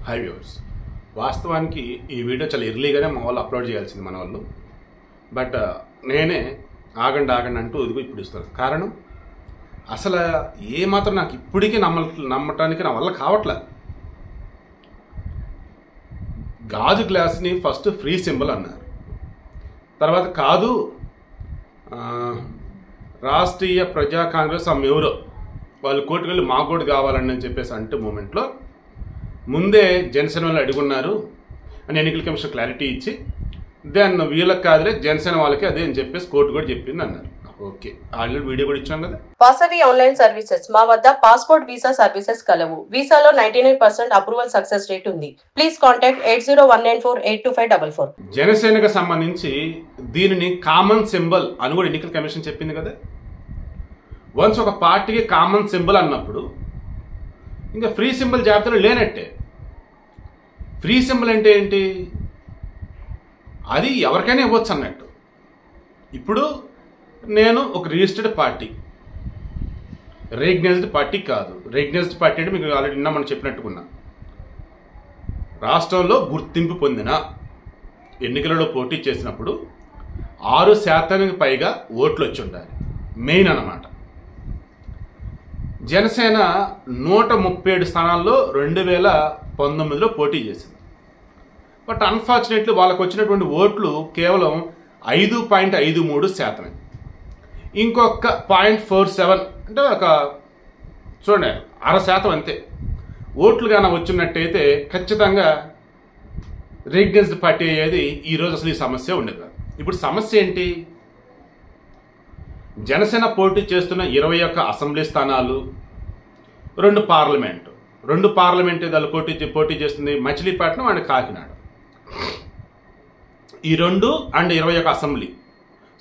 High viewers, వాస్తవానికి ఈ video చాలా ఎర్లీగానే మా వాళ్ళు అప్లోడ్ చేయాల్సింది మన వాళ్ళు. బట్ నేనే ఆగండి అంటూ ఇదిగో ఇప్పుడు ఇస్తాను. కారణం అసలు ఏమాత్రం నాకు ఇప్పటికీ నమ్మటానికి నా వల్ల కావట్లే. గాజు గ్లాస్ని ఫస్ట్ ఫ్రీ సింబల్ అన్నారు, తర్వాత కాదు రాష్ట్రీయ ప్రజా కాంగ్రెస్ ఎవరో వాళ్ళు కోర్టుకు వెళ్ళి మా కోర్టు కావాలని చెప్పేసి అంటే మూమెంట్లో ముందే జనసేన వాళ్ళు అడుగున్నారు అని ఎన్నికల కమిషన్ క్లారిటీ ఇచ్చి దెన్ వీళ్ళకి కాదులే జనసేన వాళ్ళకి అదే అని చెప్పేసి కోర్టు కూడా చెప్పింది అన్నారు. ఓకే, ఆల్రెడీ వీడియో కూడా ఇచ్చాం కదా. వాసవి ఆన్లైన్ సర్వీసెస్ మా వద్ద పాస్పోర్ట్ వీసా సర్వీసెస్ కలవు. వీసాలో 99% అప్రూవల్ సక్సెస్ రేట్ ఉంది. Please contact 8019482544. జనసేనకు సంబంధించి దీనిని కామన్ సింబల్ అని కూడా ఎన్నికల కమిషన్ చెప్పింది కదా. వన్స్ ఒక పార్టీకి కామన్ సింబల్ అన్నప్పుడు ఇంకా ఫ్రీ సింబల్ జాబితాలో లేనట్టే. ఫ్రీ సింబల్ అంటే ఏంటి? అది ఎవరికైనా ఇవ్వచ్చు అన్నట్టు. ఇప్పుడు నేను ఒక రిజిస్టర్డ్ పార్టీ, రికగ్నైజ్డ్ పార్టీ కాదు. రికగ్నైజ్డ్ పార్టీ అంటే మీకు ఆల్రెడీ నిన్న మనం చెప్పినట్టుకున్నా, రాష్ట్రంలో గుర్తింపు పొందిన ఎన్నికలలో పోటీ చేసినప్పుడు 6% పైగా ఓట్లు వచ్చి ఉండాలి, మెయిన్ అన్నమాట. జనసేన 137 స్థానాల్లో 2019లో పోటీ చేసింది. బట్ అన్ఫార్చునేట్లీ వాళ్ళకు వచ్చినటువంటి ఓట్లు కేవలం 5.53%. ఇంకొక 0.47 అంటే ఒక చూడండి 0.5% అంతే ఓట్లు కానీ వచ్చినట్టయితే ఖచ్చితంగా రికగ్నైజ్డ్ పార్టీ అయ్యేది. ఈరోజు అసలు ఈ సమస్య ఉండదు. ఇప్పుడు సమస్య ఏంటి? జనసేన పోటీ చేస్తున్న 21 అసెంబ్లీ స్థానాలు, 2 పార్లమెంటు. 2 పార్లమెంటు వాళ్ళు పోటీ చేస్తుంది మచిలీపట్నం అండ్ కాకినాడ. ఈ 2 అండ్ 21 అసెంబ్లీ.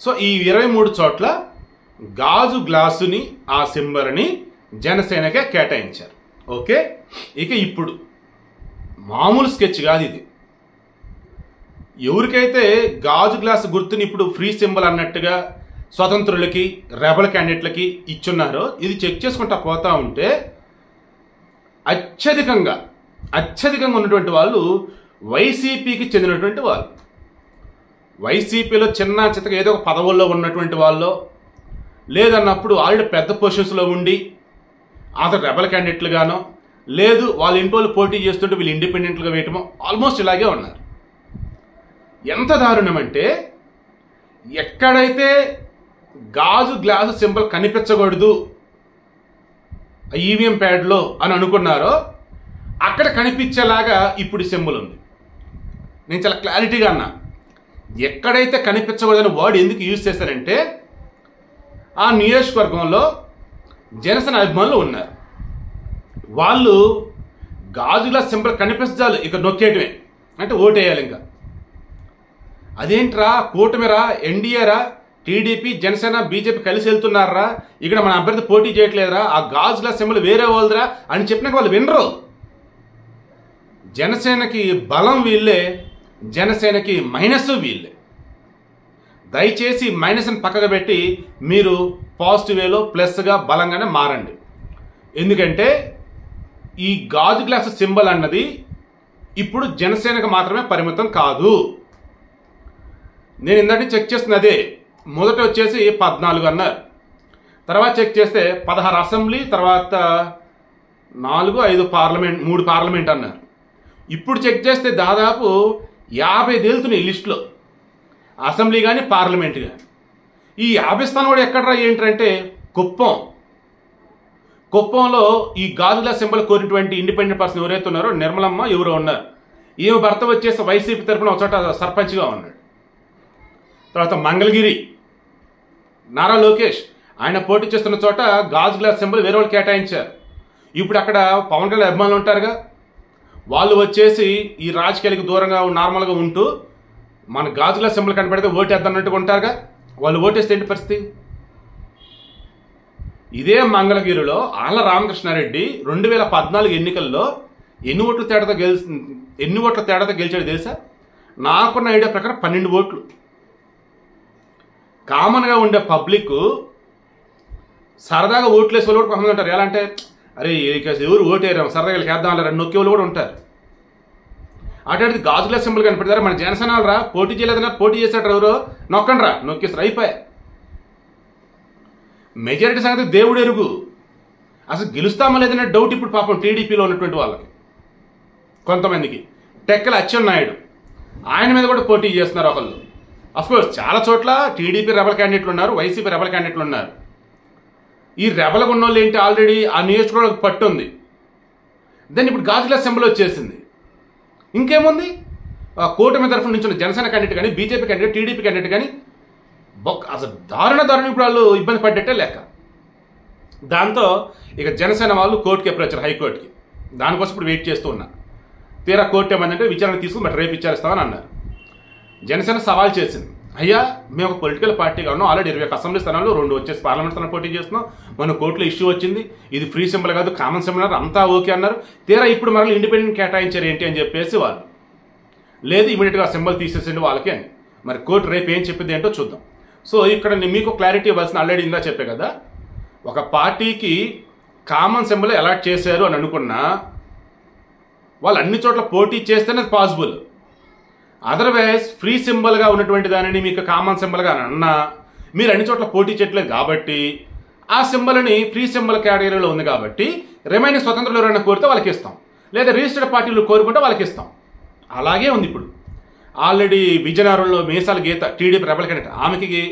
సో ఈ 23 చోట్ల గాజు గ్లాసుని ఆ సింబల్ని జనసేనకే కేటాయించారు. ఓకే, ఇక ఇప్పుడు మామూలు స్కెచ్ కాదు ఇది. ఎవరికైతే గాజు గ్లాసు గుర్తుని ఇప్పుడు ఫ్రీ సింబల్ అన్నట్టుగా స్వతంత్రులకి, రెబల్ క్యాండిడేట్లకి ఇచ్చున్నారో ఇది చెక్ చేసుకుంటా పోతా ఉంటే అత్యధికంగా ఉన్నటువంటి వాళ్ళు వైసీపీకి చెందినటువంటి వాళ్ళు. వైసీపీలో చిన్న చిత్తగా ఏదో ఒక పదవుల్లో ఉన్నటువంటి వాళ్ళు, లేదన్నప్పుడు ఆల్రెడీ పెద్ద పొజిషన్స్లో ఉండి అతను రెబల్ క్యాండిడేట్లుగానో, లేదు వాళ్ళ ఇంటి వాళ్ళు పోటీ చేస్తుంటే వీళ్ళు ఇండిపెండెంట్గా వేయటమో ఆల్మోస్ట్ ఇలాగే ఉన్నారు. ఎంత దారుణం అంటే ఎక్కడైతే గాజు గ్లాసు సింబల్ కనిపించకూడదు ఈవీఎం ప్యాడ్లో అని అనుకున్నారో అక్కడ కనిపించేలాగా ఇప్పుడు సింబల్ ఉంది. నేను చాలా క్లారిటీగా అన్నా, ఎక్కడైతే కనిపించకూడదని వర్డ్ ఎందుకు యూజ్ చేశారంటే ఆ నియోజకవర్గంలో జనసేన అభిమానులు ఉన్నారు. వాళ్ళు గాజు గ్లాస్ సింబల్ కనిపించాలి, ఇక నొక్కేయటమే అంటే ఓటేయాలి. ఇంకా అదేంట్రా, కూటమిరా, ఎన్డీఏరా, టీడీపీ, జనసేన, బీజేపీ కలిసి వెళ్తున్నారా, ఇక్కడ మన అభ్యర్థి పోటీ చేయట్లేదురా, ఆ గాజు గ్లాస్ సింబల్ వేరే వాళ్ళదిరా అని చెప్పినాక వాళ్ళు వినరు. జనసేనకి బలం వీళ్ళే, జనసేనకి మైనస్ వీళ్ళే. దయచేసి మైనస్ని పక్కకు పెట్టి మీరు పాజిటివ్ వేలో ప్లస్గా బలంగానే మారండి. ఎందుకంటే ఈ గాజు గ్లాస్ సింబల్ అన్నది ఇప్పుడు జనసేనకు మాత్రమే పరిమితం కాదు. నేను ఇందాక చెక్ చేస్తున్న అదే, మొదట వచ్చేసి 14 అన్నారు, తర్వాత చెక్ చేస్తే 16 అసెంబ్లీ, తర్వాత 4, 5 పార్లమెంట్, 3 పార్లమెంట్ అన్నారు. ఇప్పుడు చెక్ చేస్తే దాదాపు 50 తేలుతున్నాయి లిస్టులో, అసెంబ్లీ కానీ పార్లమెంట్ కానీ. ఈ 50 స్థానం కూడా ఎక్కడరా ఏంటంటే కుప్పంలో ఈ గాజు గ్లాస్ సింబల్ కోరినటువంటి ఇండిపెండెంట్ పర్సన్ ఎవరైతే ఉన్నారో నిర్మలమ్మ ఎవరో ఉన్నారు. ఈమె భర్త వచ్చేసి వైసీపీ తరఫున ఒక చోట సర్పంచ్గా ఉన్నాడు. తర్వాత మంగళగిరి నారా లోకేష్ ఆయన పోటీ చేస్తున్న చోట గాజు గ్లాస్ సింబల్ వేరే వాళ్ళు కేటాయించారు. ఇప్పుడు అక్కడ పవన్ కళ్యాణ్ అభిమానులు ఉంటారుగా, వాళ్ళు వచ్చేసి ఈ రాజకీయాలకు దూరంగా నార్మల్గా ఉంటూ మన గాజు గ్లాస్ సింబల్ కనపడితే ఓటేద్దన్నట్టుగా ఉంటారుగా, వాళ్ళు ఓటేస్తే ఏంటి పరిస్థితి? ఇదే మంగళగిరిలో ఆళ్ల రామకృష్ణారెడ్డి 2014 ఎన్నికల్లో ఎన్ని ఓట్ల తేడాతో గెలిచాడు తెలుసా? నాకున్న ఐడియా ప్రకారం 12 ఓట్లు. కామన్గా ఉండే పబ్లిక్ సరదాగా ఓట్లు వేసే వాళ్ళు కూడా కొంతమంది ఉంటారు. ఎలా అంటే, అరే ఎవరు ఓటేరాం సరదాగా వేద్దాం అలా నొక్కే వాళ్ళు కూడా ఉంటారు. అటు గాజుల సింబల్ కనిపెడతారు. మన జనసేన రా పోటీ చేయలేదన్నా, పోటీ చేశాడు ఎవరో నొక్కండి రా, నొక్కేస్తారు, అయిపోయా. మెజారిటీ సంగతి దేవుడు ఎరుగు. అసలు గెలుస్తామా లేదనే డౌట్ ఇప్పుడు పాపం టీడీపీలో ఉన్నటువంటి వాళ్ళకి కొంతమందికి. టెక్కల అచ్చెన్నాయుడు ఆయన మీద కూడా పోటీ చేస్తున్నారు ఒకళ్ళు. అఫ్కోర్స్ చాలా చోట్ల టీడీపీ రెబల్ క్యాండిడేట్లు ఉన్నారు, వైసీపీ రెబల్ క్యాండిడేట్లు ఉన్నారు. ఈ రెబల్గా ఉన్న వాళ్ళు ఏంటి, ఆల్రెడీ ఆ నియోజకవర్గం పట్టు ఉంది. దాన్ని ఇప్పుడు గాజుల సింబల్ వచ్చేసింది. ఇంకేముంది, కూటమి తరఫున నుంచి ఉన్న జనసేన క్యాండిడేట్ కానీ, బీజేపీ క్యాండిడేట్, టీడీపీ క్యాండిడేట్ కానీ అసలు దారుణ ఇప్పుడు వాళ్ళు ఇబ్బంది పడ్డట్టే లెక్క. దాంతో ఇక జనసేన వాళ్ళు కోర్టుకి అప్రోచ్ అయ్యారు, హైకోర్టుకి. దానికోసం ఇప్పుడు వెయిట్ చేస్తూ ఉన్నా. తీరా కోర్టు ఏమందంటే విచారణ తీసుకుని బట్ రేపు విచారిస్తామని అన్నారు. జనసేన సవాల్ చేసింది, అయ్యా మేము ఒక పొలిటికల్ పార్టీగా ఉన్నాం, ఆల్రెడీ 21 అసెంబ్లీ స్థానాలు 2 వచ్చేసి పార్లమెంట్ స్థానం పోటీ చేస్తున్నాం, మన కోర్టులో ఇష్యూ వచ్చింది, ఇది ఫ్రీ సింబల్ కాదు కామన్ సింబల్ అన్నారు, అంతా ఓకే అన్నారు. తీరా ఇప్పుడు మరలా ఇండిపెండెంట్ కేటాయించారు ఏంటి అని చెప్పేసి వాళ్ళు, లేదు ఇమీడియట్గా సింబల్ తీసేసిండి వాళ్ళకి అని. మరి కోర్టు రేపు ఏం చెప్పింది ఏంటో చూద్దాం. సో ఇక్కడ మీకు క్లారిటీ ఇవ్వాల్సిన, ఆల్రెడీ ఇందా చెప్పే కదా, ఒక పార్టీకి కామన్ సింబల్ అలాట్ చేశారు అని అనుకున్నా వాళ్ళు అన్ని చోట్ల పోటీ చేస్తేనే అది పాసిబుల్. అదర్వైజ్ ఫ్రీ సింబల్గా ఉన్నటువంటి దానిని మీకు కామన్ సింబల్గా అన్నా మీరు అన్ని చోట్ల పోటీ చేయట్లేదు కాబట్టి ఆ సింబల్ని ఫ్రీ సింబల్ కేటగిరీలో ఉంది కాబట్టి రిమైనింగ్ స్వతంత్రులు ఎవరైనా కోరితే వాళ్ళకి ఇస్తాం, లేదా రిజిస్టర్డ్ పార్టీలు కోరుకుంటే వాళ్ళకి ఇస్తాం. అలాగే ఉంది ఇప్పుడు. ఆల్రెడీ విజయనగరంలో మీసాల గీత టీడీపీ రెబల్ క్యాండిడేట్, ఆమెకి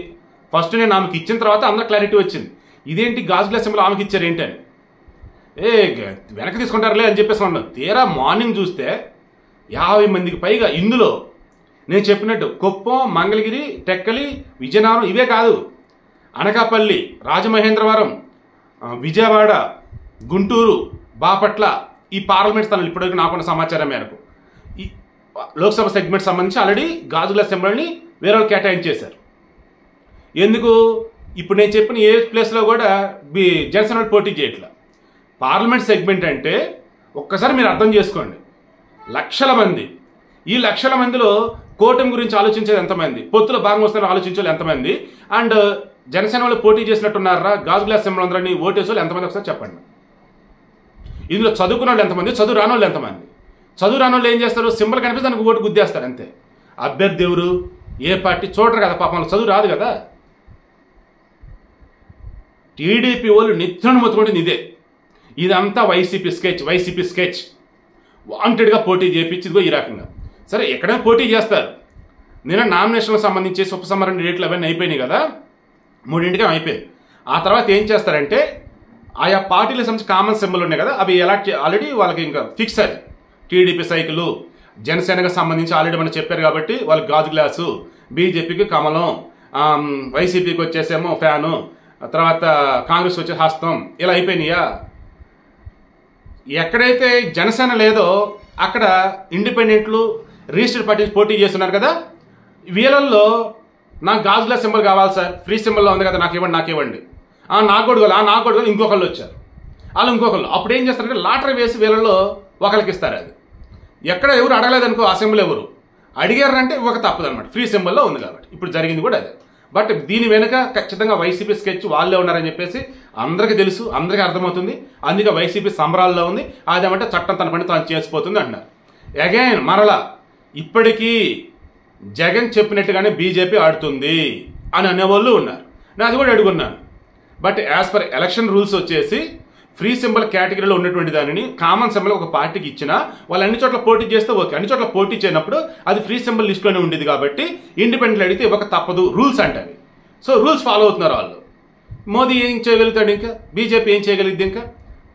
ఫస్ట్ నేను ఆమెకి ఇచ్చిన తర్వాత అందరూ క్లారిటీ వచ్చింది, ఇదేంటి గాజుల సింబల్ ఆమెకి ఇచ్చారు ఏంటి అని. వెనక్కి తీసుకుంటారులే అని చెప్పేసి ఉన్నాను. తీరా మార్నింగ్ చూస్తే 50 మందికి పైగా, ఇందులో నేను చెప్పినట్టు కుప్పం, మంగళగిరి, టెక్కలి, విజయనగరం ఇవే కాదు, అనకాపల్లి, రాజమహేంద్రవరం, విజయవాడ, గుంటూరు, బాపట్ల ఈ పార్లమెంట్ స్థానాలు ఇప్పటివరకు నాకున్న సమాచారం మేరకు ఈ లోక్సభ సెగ్మెంట్ సంబంధించి ఆల్రెడీ గాజుల సింబల్ని వేరే వాళ్ళు కేటాయించేశారు. ఎందుకు, ఇప్పుడు నేను చెప్పిన ఏ ప్లేస్లో కూడా జనసేన పోటీ చేయట్లా. పార్లమెంట్ సెగ్మెంట్ అంటే ఒక్కసారి మీరు అర్థం చేసుకోండి, లక్షల మంది. ఈ లక్షల మందిలో కూటమి గురించి ఆలోచించేది ఎంతమంది, పొత్తులో భాగం వస్తారని ఆలోచించేది ఎంతమంది, అండ్ జనసేన వాళ్ళు పోటీ చేసినట్టున్నారా గాజుల సింబల్ అందరినీ ఓటేసే వాళ్ళు ఎంతమంది ఒకసారి చెప్పండి. ఇందులో చదువుకున్న వాళ్ళు ఎంతమంది, చదువు రాని వాళ్ళు ఎంతమంది. చదువు రాని వాళ్ళు ఏం చేస్తారు, సింబల్ కనిపిస్తే దానికి ఓటు గుద్దేస్తారు అంతే. అభ్యర్థి ఎవరు, ఏ పార్టీ చూడరు కదా పాపం, చదువు రాదు కదా. టీడీపీ వాళ్ళు నిత్యం మొత్తుకుంటుంది ఇదే, ఇదంతా వైసీపీ స్కెచ్ వాంటెడ్గా పోటీ చేయించిదిగో ఈ రకంగా. సరే ఎక్కడైనా పోటీ చేస్తారు. నేను నామినేషన్లకు సంబంధించి ఉపసంహరణ డేట్లు అవన్నీ అయిపోయినాయి కదా, 3 అయిపోయింది. ఆ తర్వాత ఏం చేస్తారంటే ఆయా పార్టీలకు సంబంధించి కామన్ సింబల్ ఉన్నాయి కదా, అవి ఎలా ఆల్రెడీ వాళ్ళకి ఇంకా ఫిక్స్ అది. టీడీపీ సైకిల్, జనసేనకు సంబంధించి ఆల్రెడీ మనం చెప్పారు కాబట్టి వాళ్ళకి గాజు గ్లాసు, బీజేపీకి కమలం, వైసీపీకి వచ్చేసేమో ఫ్యాను, తర్వాత కాంగ్రెస్ వచ్చే హస్తం, ఇలా అయిపోయినాయా. ఎక్కడైతే జనసేన లేదో అక్కడ ఇండిపెండెంట్లు, రిజిస్టర్డ్ పార్టీ పోటీ చేస్తున్నారు కదా, వీళ్ళల్లో నాకు గాజుల సింబల్ కావాలి సార్, ఫ్రీ సింబల్లో ఉంది కదా నాకు ఇవ్వండి, నాకు కూడా ఇంకొకళ్ళు వచ్చారు, వాళ్ళు ఇంకొకళ్ళు. అప్పుడు ఏం చేస్తారంటే లాటరీ వేసి వీళ్ళల్లో ఒకరికి ఇస్తారు. అది ఎక్కడ ఎవరు అడగలేదనుకో, ఆ సింబల్ ఎవరు అడిగారంటే ఒక తప్పదు అనమాట, ఫ్రీ సింబల్లో ఉంది కాబట్టి. ఇప్పుడు జరిగింది కూడా అదే. బట్ దీని వెనుక ఖచ్చితంగా వైసీపీ స్కెచ్ వాళ్ళే ఉన్నారని చెప్పేసి అందరికీ తెలుసు, అందరికీ అర్థమవుతుంది. అందుకే వైసీపీ సంబరాల్లో ఉంది. అదేమంటే చట్టం తన పని తాను చేసిపోతుంది అంటున్నారు. అగైన్ మరలా ఇప్పటికీ జగన్ చెప్పినట్టుగానే బీజేపీ ఆడుతుంది అని అనేవాళ్ళు ఉన్నారు. నేను అది కూడా అడుగున్నాను. But as per election rules వచ్చేసి ఫ్రీ సింబల్ కేటగిరీలో ఉన్నటువంటి దానిని కామన్ సింబల్ ఒక పార్టీకి ఇచ్చినా వాళ్ళు అన్ని చోట్ల పోటీ చేస్తే ఓకే, అన్ని చోట్ల పోటీ చేయనప్పుడు అది ఫ్రీ సింబల్ లిస్ట్లోనే ఉండేది కాబట్టి ఇండిపెండెంట్ అడిగితే ఇవ్వక తప్పదు, రూల్స్ అంటవి. సో రూల్స్ ఫాలో అవుతున్నారు వాళ్ళు. మోదీ ఏం చేయగలుగుతాడు, ఇంకా బీజేపీ ఏం చేయగలిగింది, ఇంకా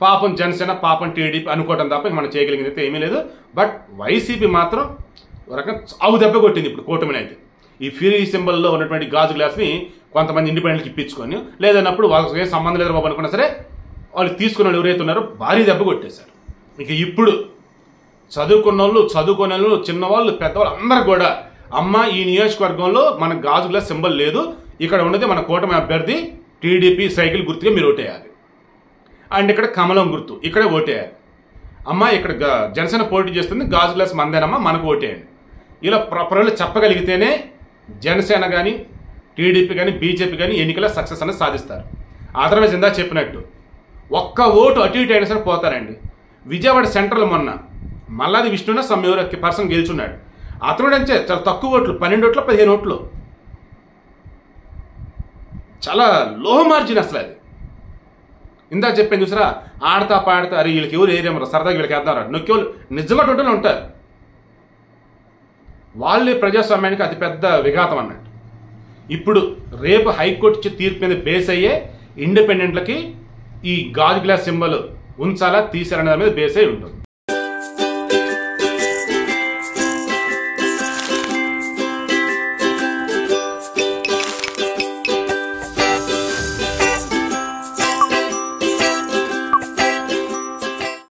పాపం జనసేన, పాపం టీడీపీ అనుకోవడం తప్ప మనం చేయగలిగింది అయితే ఏమీ లేదు. బట్ వైసీపీ మాత్రం ఒక రకం ఆవు దెబ్బ కొట్టింది ఇప్పుడు కూటమిని అయితే. ఈ ఫ్రీ సింబల్లో ఉన్నటువంటి గాజు గ్లాస్ని కొంతమంది ఇండిపెండెంట్కి ఇప్పించుకొని, లేదన్నప్పుడు వాళ్ళకి ఏం సంబంధం లేదు బాబు అనుకున్నా సరే వాళ్ళు తీసుకున్న వాళ్ళు ఎవరైతే ఉన్నారో భారీ దెబ్బ కొట్టేశారు. ఇక ఇప్పుడు చదువుకున్న వాళ్ళు, చదువుకునే వాళ్ళు, చిన్నవాళ్ళు, పెద్దవాళ్ళు అందరూ కూడా అమ్మ ఈ నియోజకవర్గంలో మన గాజు గ్లాస్ సింబల్ లేదు, ఇక్కడ ఉన్నది మన కూటమి అభ్యర్థి టీడీపీ సైకిల్ గుర్తుగా మీరు ఓటేయాలి, అండ్ ఇక్కడ కమలం గుర్తు ఇక్కడే ఓటేయాలి. అమ్మ ఇక్కడ జనసేన పోటీ చేస్తుంది, గాజు గ్లాస్ మందేనమ్మా మనకు ఓటేయండి. ఇలా ప్రజలు చెప్పగలిగితేనే జనసేన కానీ, టీడీపీ కానీ, బీజేపీ కానీ ఎన్నికల సక్సెస్ అనేది సాధిస్తారు. అదర్వైజ్ ఇందా చెప్పినట్టు ఒక్క ఓటు అటు ఇటు అయినా సరే పోతారండి. విజయవాడ సెంట్రల్ మొన్న మల్లాది విష్ణున సమ్ ఎవరో పర్సన్ గెలుచున్నాడు. అతను అంటే చాలా తక్కువ ఓట్లు, 12 ఓట్లు 15 ఓట్లు, చాలా లో మార్జిన్ అసలు అది. ఇందాక చెప్పాను చూసారా, ఆడతా పాడతా అరే వీళ్ళకి ఎవరు ఏరేమరా సరదాగా వీళ్ళకి వేద్దాం నొక్కేవాళ్ళు నిజంగా టోటల్ ఉంటారు. వాళ్ళే ప్రజాస్వామ్యానికి అతిపెద్ద విఘాతం అన్నట్టు. ఇప్పుడు రేపు హైకోర్టు ఇచ్చే తీర్పు మీద బేస్ అయ్యే ఇండిపెండెంట్లకి ఈ గాజు గ్లాస్ సింబల్ ఉంచాలా తీసారనే దాని మీద బేస్ అయి ఉంటుంది.